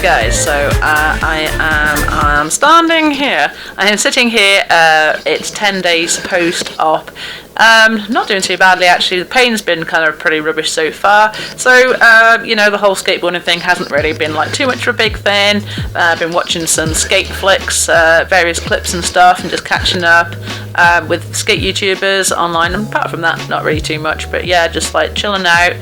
guys, so I'm standing here. I am sitting here. It's 10 days post-op. Not doing too badly actually. The pain's been kind of pretty rubbish so far. So you know, the whole skateboarding thing hasn't really been like too much of a big thing. I've been watching some skate flicks, various clips and stuff, and just catching up with skate YouTubers online. And apart from that, not really too much. But yeah, just like chilling out,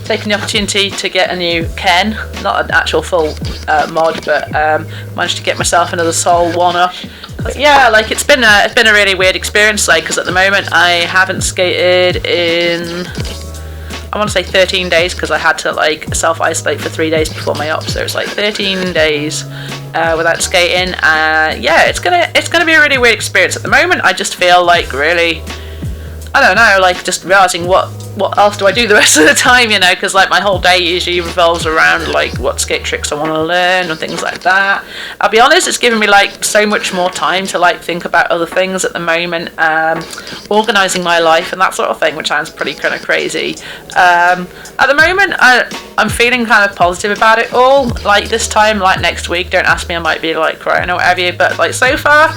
taking the opportunity to get a new Ken, not an actual full mod, but managed to get myself another Sol 1-up. But yeah, like it's been a really weird experience, like, because at the moment I haven't skated in, I want to say 13 days, because I had to like self-isolate for 3 days before my op, so it's like 13 days without skating. Yeah, it's gonna be a really weird experience. At the moment I just feel like really, I don't know, like just realising what else do I do the rest of the time, you know, because like my whole day usually revolves around like what skate tricks I want to learn and things like that. I'll be honest, it's given me like so much more time to like think about other things at the moment, organising my life and that sort of thing, which sounds pretty kind of crazy. At the moment I'm feeling kind of positive about it all. Like this time, like next week, don't ask me, I might be like crying or whatever, but like so far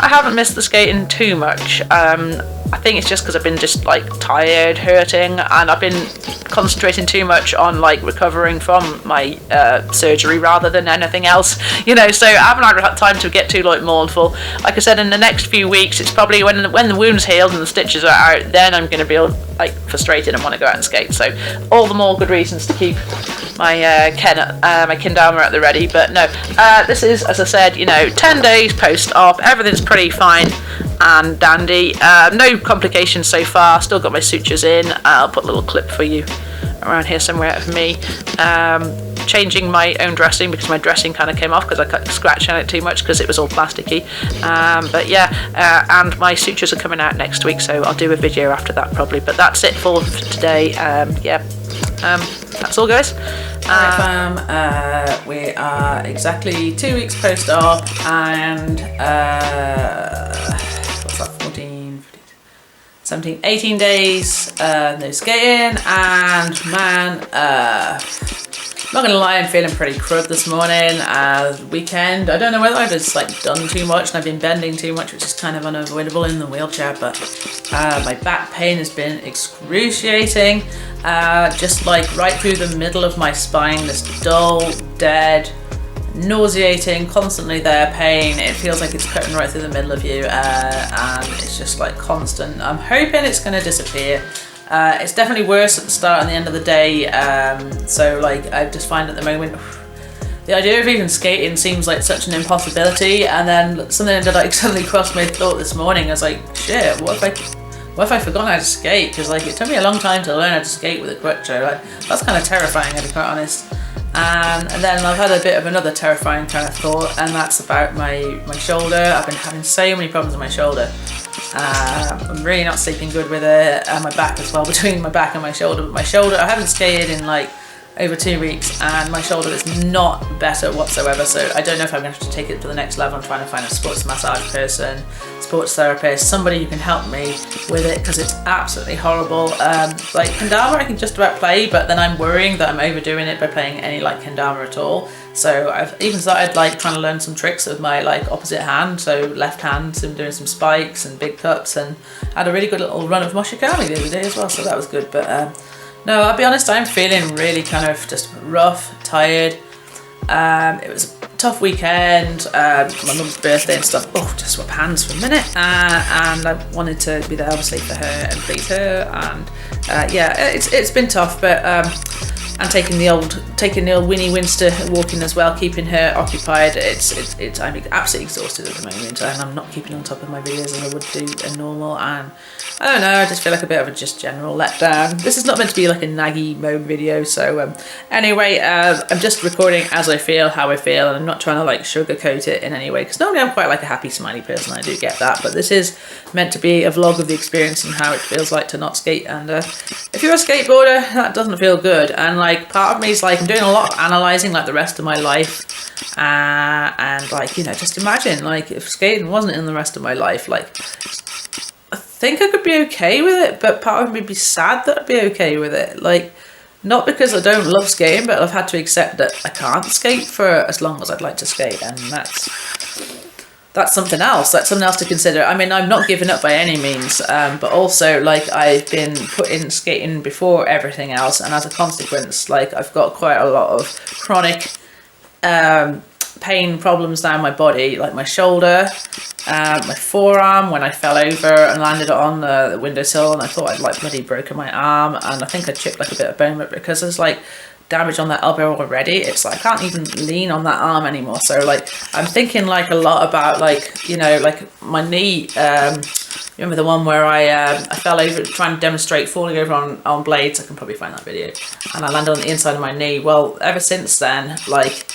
I haven't missed the skating too much. I think it's just because I've been just like tired, hurting, and I've been concentrating too much on like recovering from my surgery rather than anything else, you know. So I haven't had time to get too like mournful. Like I said, in the next few weeks, it's probably when the wound's healed and the stitches are out, then I'm going to be like frustrated and want to go out and skate. So all the more good reasons to keep my my kendama at the ready. But no, this is, as I said, you know, 10 days post-op. Everything's pretty fine and dandy. No complications so far. Still got my sutures in. I'll put a little clip for you around here somewhere of me changing my own dressing, because my dressing kind of came off because I got scratched on it too much because it was all plasticky. But yeah, and my sutures are coming out next week, so I'll do a video after that probably. But that's it for today. Yeah, that's all, guys. Alright fam, we are exactly 2 weeks post-op, and what's that, 14, 15, 17, 18 days no skating, and man, not gonna lie, I'm feeling pretty crud this morning. Weekend, I don't know whether I've just like done too much and I've been bending too much, which is kind of unavoidable in the wheelchair, but my back pain has been excruciating. Just like right through the middle of my spine, this dull, dead, nauseating, constantly there pain. It feels like it's cutting right through the middle of you, and it's just like constant. I'm hoping it's going to disappear. It's definitely worse at the start and the end of the day, so like I just find at the moment the idea of even skating seems like such an impossibility. And then something that like suddenly crossed my thought this morning. I was like, shit, what if I forgot how to skate? Because like it took me a long time to learn how to skate with a crutch. So like that's kind of terrifying, to be quite honest. And then I've had a bit of another terrifying kind of thought, and that's about my shoulder. I've been having so many problems with my shoulder. I'm really not sleeping good with it, and my back as well, between my back and my shoulder. But my shoulder, I haven't skated in like over 2 weeks, and my shoulder is not better whatsoever. So I don't know if I'm going to have to take it to the next level. I'm trying to find a sports massage person, sports therapist, somebody who can help me with it, because it's absolutely horrible. Like kendama I can just about play, but then I'm worrying that I'm overdoing it by playing any like kendama at all. So I've even started like trying to learn some tricks with my like opposite hand, so left hand, so I'm doing some spikes and big cuts, and I had a really good little run of moshikami the other day as well, so that was good. But no, I'll be honest, I'm feeling really kind of just rough, tired. It was a tough weekend, my mum's birthday and stuff. Oh, just swap hands for a minute. And I wanted to be there obviously for her and please her. And yeah, it's been tough, but and taking the old Winnie Winster walking as well, keeping her occupied. I'm absolutely exhausted at the moment, and I'm not keeping on top of my videos as I would do a normal. And I don't know, I just feel like a bit of a just general letdown. This is not meant to be like a naggy mode video, so anyway, I'm just recording as I feel, how I feel, and I'm not trying to like sugarcoat it in any way, because normally I'm quite like a happy smiley person, I do get that, but this is meant to be a vlog of the experience and how it feels like to not skate. And if you're a skateboarder, that doesn't feel good. And like part of me is like, I'm doing a lot of analysing like the rest of my life, and like, you know, just imagine like if skating wasn't in the rest of my life, like I think I could be okay with it, but part of me would be sad that I'd be okay with it. Like Not because I don't love skating, but I've had to accept that I can't skate for as long as I'd like to skate, and that's something else. That's something else to consider. I mean, I'm not giving up by any means, but also, like, I've been putting skating before everything else, and as a consequence, like, I've got quite a lot of chronic pain problems down my body, like my shoulder, my forearm when I fell over and landed on the windowsill, and I thought I'd like bloody broken my arm, and I think I chipped like a bit of bone, but because there's like damage on that elbow already, it's like I can't even lean on that arm anymore. So like I'm thinking like a lot about, like, you know, like my knee. Remember the one where I fell over trying to demonstrate falling over on blades? I can probably find that video, and I landed on the inside of my knee. Well, ever since then, like,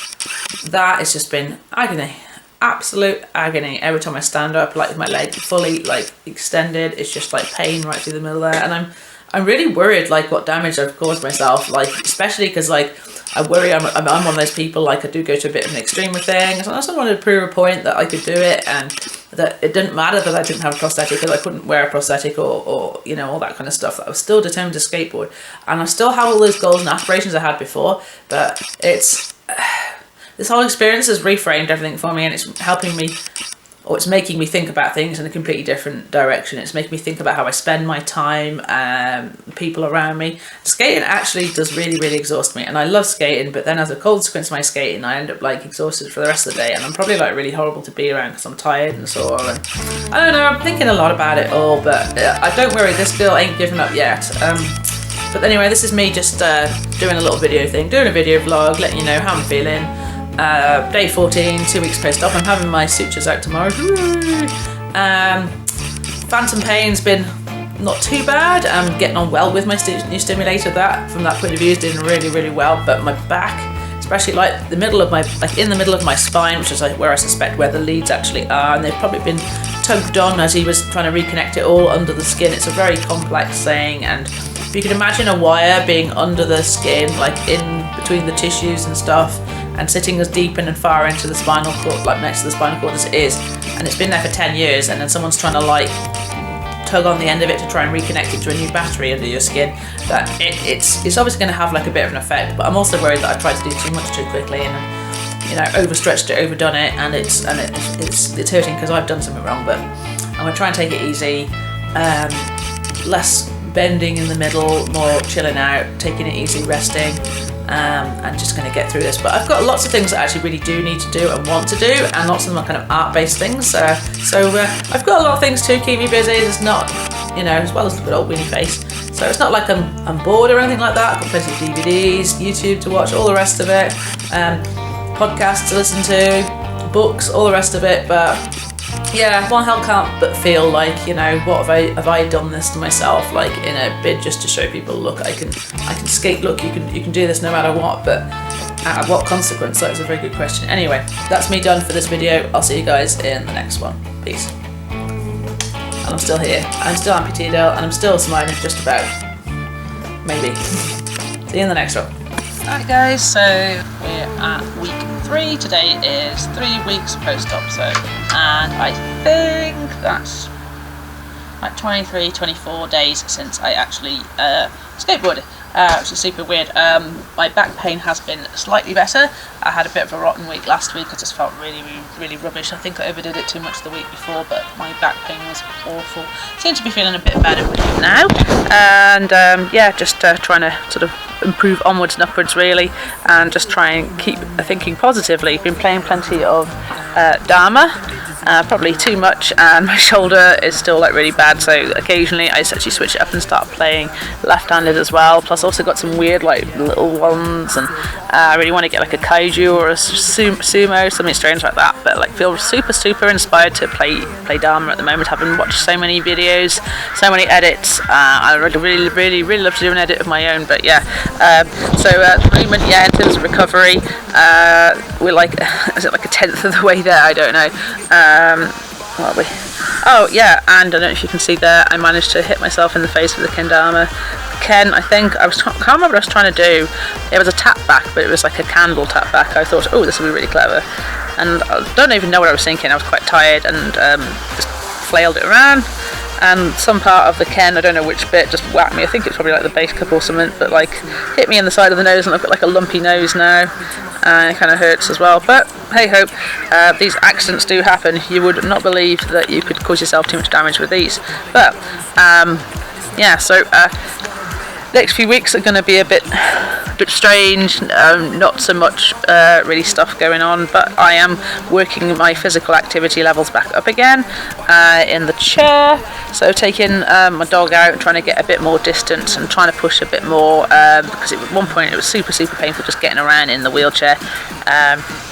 that has just been agony, absolute agony. Every time I stand up, like, my leg fully like extended, it's just like pain right through the middle there, and I'm really worried, like, what damage I've caused myself, like, especially because, like, I worry I'm one of those people, like, I do go to a bit of an extreme with things, and I just wanted to prove a point that I could do it, and that it didn't matter that I didn't have a prosthetic, because I couldn't wear a prosthetic or you know, all that kind of stuff, that I was still determined to skateboard, and I still have all those goals and aspirations I had before, but it's, this whole experience has reframed everything for me, and it's helping me, or it's making me think about things in a completely different direction. It's making me think about how I spend my time, people around me. Skating actually does really, really exhaust me, and I love skating, but then as a consequence of my skating, I end up like exhausted for the rest of the day, and I'm probably like really horrible to be around because I'm tired and sore, and I don't know, I'm thinking a lot about it all, but don't worry, this girl ain't given up yet. But anyway, this is me just doing a little video thing, doing a video vlog, letting you know how I'm feeling. Day 14, 2 weeks post-op. I'm having my sutures out tomorrow. Phantom pain's been not too bad. I'm getting on well with my new stimulator. That, from that point of view, is doing really, really well. But my back, especially like the middle of my, like in the middle of my spine, which is like where I suspect where the leads actually are, and they've probably been tugged on as he was trying to reconnect it all under the skin. It's a very complex thing, and if you can imagine a wire being under the skin, like in between the tissues and stuff, and sitting as deep in and far into the spinal cord, like next to the spinal cord as it is, and it's been there for 10 years, and then someone's trying to like tug on the end of it to try and reconnect it to a new battery under your skin, that it's obviously going to have like a bit of an effect. But I'm also worried that I tried to do too much too quickly, and, you know, overstretched it, overdone it, and it's hurting because I've done something wrong. But I'm going to try and take it easy, less bending in the middle, more chilling out, taking it easy, resting. And just going to get through this. But I've got lots of things that I actually really do need to do and want to do, and lots of them are kind of art-based things. So I've got a lot of things to keep me busy. It's not, you know, as well as the good old weenie face. So it's not like I'm bored or anything like that. I've got plenty of DVDs, YouTube to watch, all the rest of it, podcasts to listen to, books, all the rest of it. But yeah, one hell can't but feel like, you know, what have I done this to myself, like in a bid just to show people, look, I can skate, look, you can do this no matter what, but at what consequence? That is a very good question. Anyway, that's me done for this video. I'll see you guys in the next one. Peace. And I'm still here. I'm still Amputee, and I'm still smiling just about. Maybe. See you in the next one. Alright guys, so we're at week 3. Today is 3 weeks post-op, and I think that's like 23, 24 days since I actually skateboarded, which is super weird. My back pain has been slightly better. I had a bit of a rotten week last week. I just felt really, really, really rubbish. I think I overdid it too much the week before, but my back pain was awful. Seem to be feeling a bit better now, and yeah, just trying to sort of improve onwards and upwards really, and just try and keep thinking positively. Been playing plenty of Dharma, probably too much, and my shoulder is still like really bad, so occasionally I just actually switch it up and start playing left-handed as well. Plus also got some weird like little ones, and I really want to get like a kaiju or a sumo, something strange like that, but like feel super inspired to play Dharma at the moment, having watched so many videos, so many edits. I really love to do an edit of my own, but yeah, so at the moment, yeah, in terms of recovery, we're like, is it like a 10th of the way there? I don't know. What are we? Oh yeah, and I don't know if you can see there, I managed to hit myself in the face with a kendama. Ken, I think, can't remember what I was trying to do. It was a tap back, but it was like a candle tap back. I thought, oh, this will be really clever. And I don't even know what I was thinking. I was quite tired, and just flailed it around. and some part of the Ken, I don't know which bit, just whacked me. I think it's probably like the base cup or something, but like hit me in the side of the nose, and I've got like a lumpy nose now, and it kind of hurts as well. But hey ho, these accidents do happen. You would not believe that you could cause yourself too much damage with these. But yeah, so next few weeks are going to be a bit strange, not so much really stuff going on, but I am working my physical activity levels back up again in the chair, so taking my dog out and trying to get a bit more distance and trying to push a bit more, because at one point it was super painful just getting around in the wheelchair.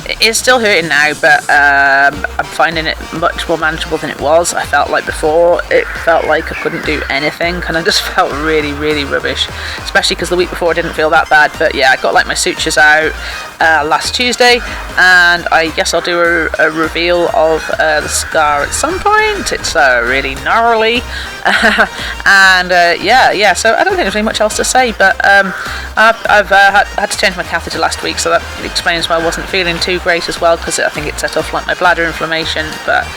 It is still hurting now, but I'm finding it much more manageable than it was. I felt like before, it felt like I couldn't do anything, and I just felt really rubbish, especially because the week before I didn't feel that bad. But yeah, I got like my sutures out last Tuesday, and I guess I'll do a reveal of the scar at some point. It's really gnarly, and yeah, so I don't think there's really much else to say, but I've had to change my catheter last week, so that explains why I wasn't feeling too great as well, because I think it set off like my bladder inflammation. But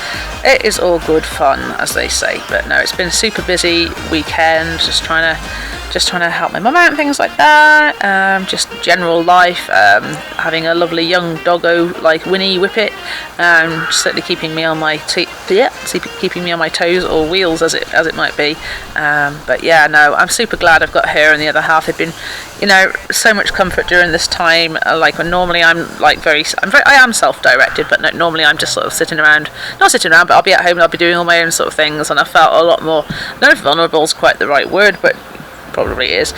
it is all good fun, as they say. But no, it's been a super busy weekend, just trying to help my mum out and things like that. Just general life, having a lovely young doggo like Winnie Whippet, certainly keeping me on my keeping me on my toes, or wheels as it might be. But yeah, no, I'm super glad I've got her and the other half. They've been, so much comfort during this time. Like when normally I'm like I am self-directed, but normally I'm just sort of not sitting around, but I'll be at home and I'll be doing all my own sort of things, and I felt a lot more, no, vulnerable is quite the right word, but probably is,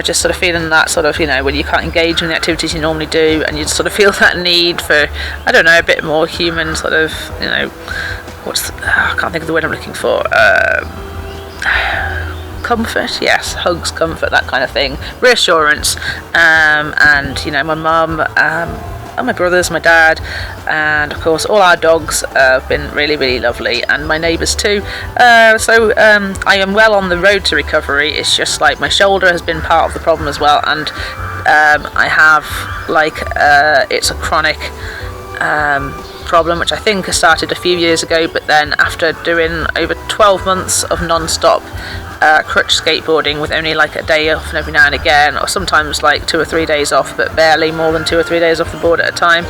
just sort of feeling that sort of, when you can't engage in the activities you normally do, and you sort of feel that need for, I don't know, a bit more human sort of, I can't think of the word I'm looking for, comfort, yes, hugs, comfort, that kind of thing, reassurance, and my mum, and my brothers, my dad, and of course all our dogs have been really lovely, and my neighbours too. So I am well on the road to recovery. It's just like my shoulder has been part of the problem as well, and I have it's a chronic problem, which I think has started a few years ago, but then after doing over 12 months of non-stop crutch skateboarding with only like a day off and every now and again, or sometimes like 2 or 3 days off, but barely more than 2 or 3 days off the board at a time,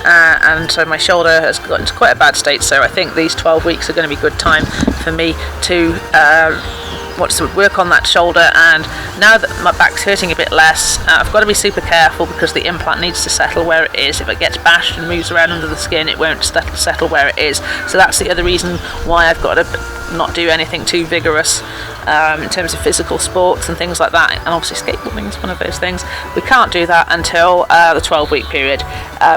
and so my shoulder has gotten to quite a bad state. So I think these 12 weeks are going to be a good time for me to work on that shoulder. And now that my back's hurting a bit less, I've got to be super careful, because the implant needs to settle where it is. If it gets bashed and moves around under the skin, it won't settle where it is. So that's the other reason why I've got to not do anything too vigorous in terms of physical sports and things like that. And obviously skateboarding is one of those things. We can't do that until the 12-week period,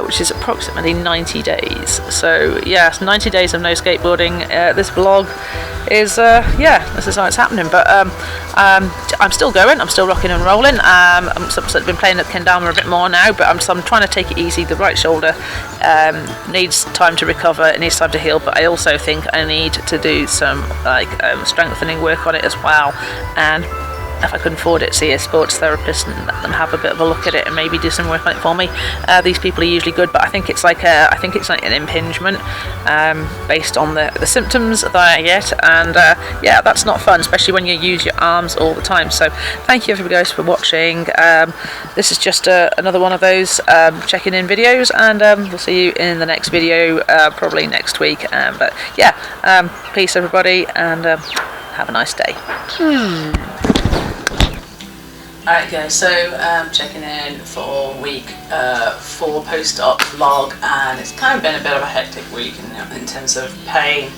which is approximately 90 days. So yes, 90 days of no skateboarding. This vlog is this is how it's happening. But I'm still going, I'm still rocking and rolling. I'm sort of been playing at kendama a bit more now, but I'm trying to take it easy. The right shoulder needs time to recover, it needs time to heal, but I also think I need to do some strengthening work on it as well. And if I can afford it, see a sports therapist and let them have a bit of a look at it and maybe do some work on it for me. These people are usually good, but I think it's like an impingement based on the symptoms that I get, and that's not fun, especially when you use your arms all the time. So thank you everybody guys for watching. This is just another one of those checking in videos, and we'll see you in the next video, probably next week. But peace everybody, and have a nice day. Alright guys, so checking in for week 4 post-op vlog, and it's kind of been a bit of a hectic week in terms of pain.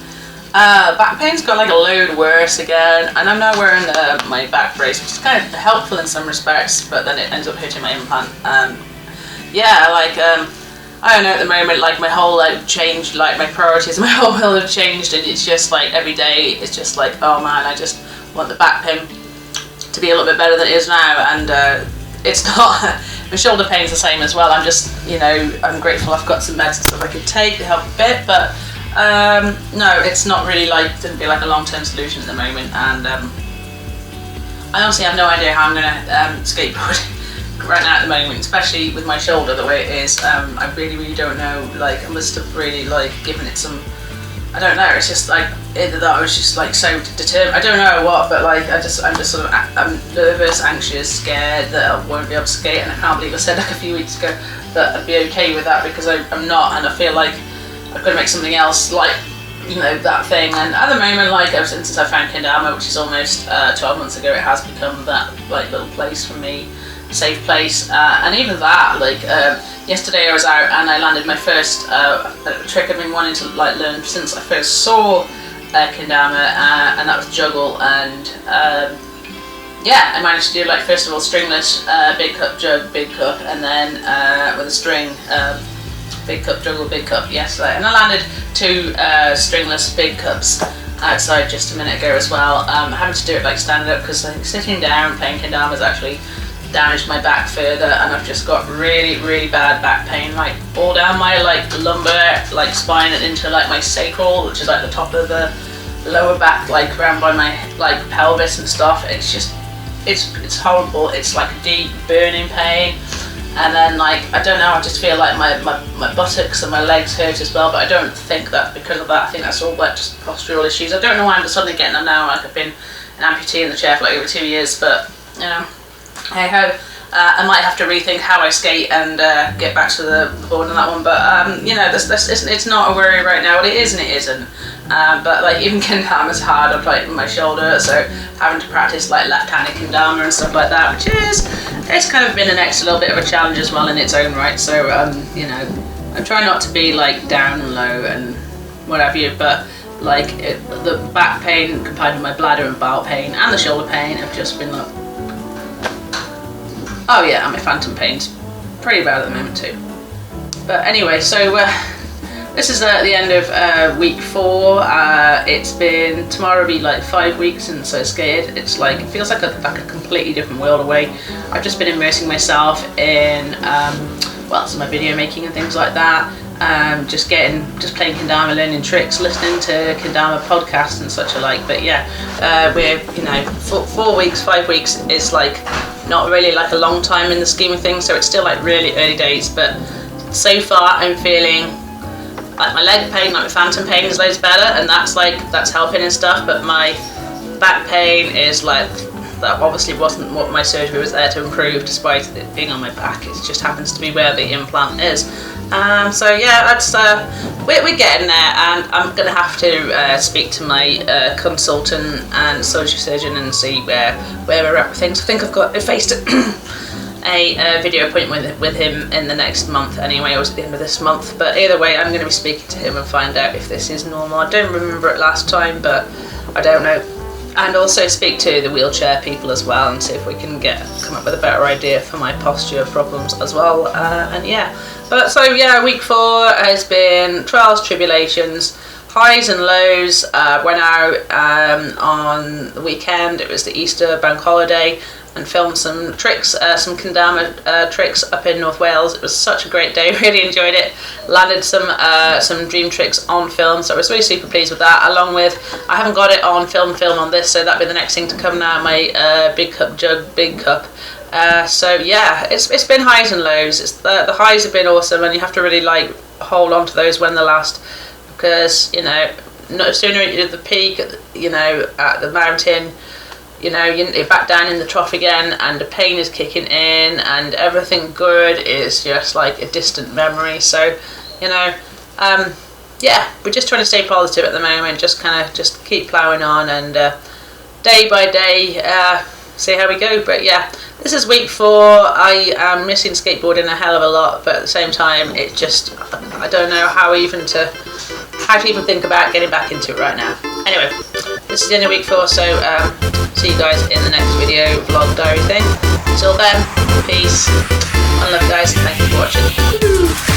Back pain's got like a load worse again, and I'm now wearing my back brace, which is kind of helpful in some respects, but then it ends up hurting my implant. I don't know, at the moment, like my whole life changed, like my priorities, my whole will have changed, and it's just like every day it's just like, oh man, I just want the back pain to be a little bit better than it is now, and it's not. My shoulder pain's the same as well. I'm just, I'm grateful I've got some meds and stuff I can take to help a bit, but no, it's not really didn't feel like a long-term solution at the moment, and I honestly have no idea how I'm gonna skateboard right now at the moment, especially with my shoulder the way it is. I really don't know. I must have really given it some I don't know. It's just like either that I was just like so determined. I don't know what, but like I'm just sort of I'm nervous, anxious, scared that I won't be able to skate, and I can't believe I said like a few weeks ago that I'd be okay with that, because I'm not, and I feel like I've got to make something else like, you know, that thing. And at the moment, like ever since I found Kendama, which is almost 12 months ago, it has become that like little place for me, safe place. And even that, like yesterday I was out and I landed my first trick I've been wanting to like learn since I first saw Kendama, and that was juggle. And yeah, I managed to do like first of all stringless big cup jug big cup, and then with a string big cup juggle big cup yesterday, and I landed 2 stringless big cups outside just a minute ago as well. Having to do it like standing up, because like, sitting down playing kendama has actually damaged my back further, and I've just got really bad back pain, like all down my like lumbar like spine and into like my sacral, which is like the top of the lower back, like around by my like pelvis and stuff. It's just it's horrible. It's like a deep burning pain. And then like, I don't know, I just feel like my buttocks and my legs hurt as well, but I don't think that's because of that. I think that's all like just postural issues. I don't know why I'm suddenly getting them now. Like I've been an amputee in the chair for like over 2 years, but you know, hey ho. I might have to rethink how I skate and get back to the board on that one, but you know, it's not a worry right now. Well, it is and it isn't. But like even kendama's hard on like my shoulder, so having to practice like left-handed kendama and stuff like that, which is, it's kind of been an extra little bit of a challenge as well in its own right. So you know, I'm trying not to be like down and low and what have you, but like the back pain combined with my bladder and bowel pain and the shoulder pain have just been like, oh yeah, and my phantom pain's pretty bad at the moment too. But anyway, so this is the end of week 4. It's been, tomorrow will be like 5 weeks since I skated. It's like, it feels like a completely different world away. I've just been immersing myself in well, some of my video making and things like that. Just playing kendama, learning tricks, listening to kendama podcasts and such alike. But yeah, we're, you know, 4 weeks, 5 weeks is like not really like a long time in the scheme of things, so it's still like really early days. But so far I'm feeling like my leg pain, like my phantom pain is loads better, and that's helping and stuff. But my back pain is like, that obviously wasn't what my surgery was there to improve, despite it being on my back. It just happens to be where the implant is. So yeah, that's we're getting there, and I'm gonna have to speak to my consultant and surgeon and see where we're at with things. I think I've got faced a video appointment with him in the next month anyway, or at the end of this month. But either way, I'm going to be speaking to him and find out if this is normal. I don't remember it last time, but I don't know. And also speak to the wheelchair people as well, and see if we can come up with a better idea for my posture problems as well. And yeah, but so yeah, week 4 has been trials, tribulations, highs and lows. Went out on the weekend. It was the Easter bank holiday, and filmed some tricks, some kendama tricks up in North Wales. It was such a great day, really enjoyed it. Landed some dream tricks on film, so I was really super pleased with that. Along with, I haven't got it on film on this, so that'll be the next thing to come now, my big cup jug big cup. So yeah, it's been highs and lows. The highs have been awesome, and you have to really like hold on to those when they last, because you know, no sooner you're at the peak, you know, at the mountain, you know, you're back down in the trough again, and the pain is kicking in, and everything good is just like a distant memory. So, you know, yeah, we're just trying to stay positive at the moment, just keep ploughing on, and day by day, see how we go. But yeah, this is week 4. I am missing skateboarding a hell of a lot, but at the same time, it just, I don't know how to even think about getting back into it right now. Anyway, this is the end of week 4, so see you guys in the next video, vlog, diary thing. Until then, peace, and love guys, thank you for watching.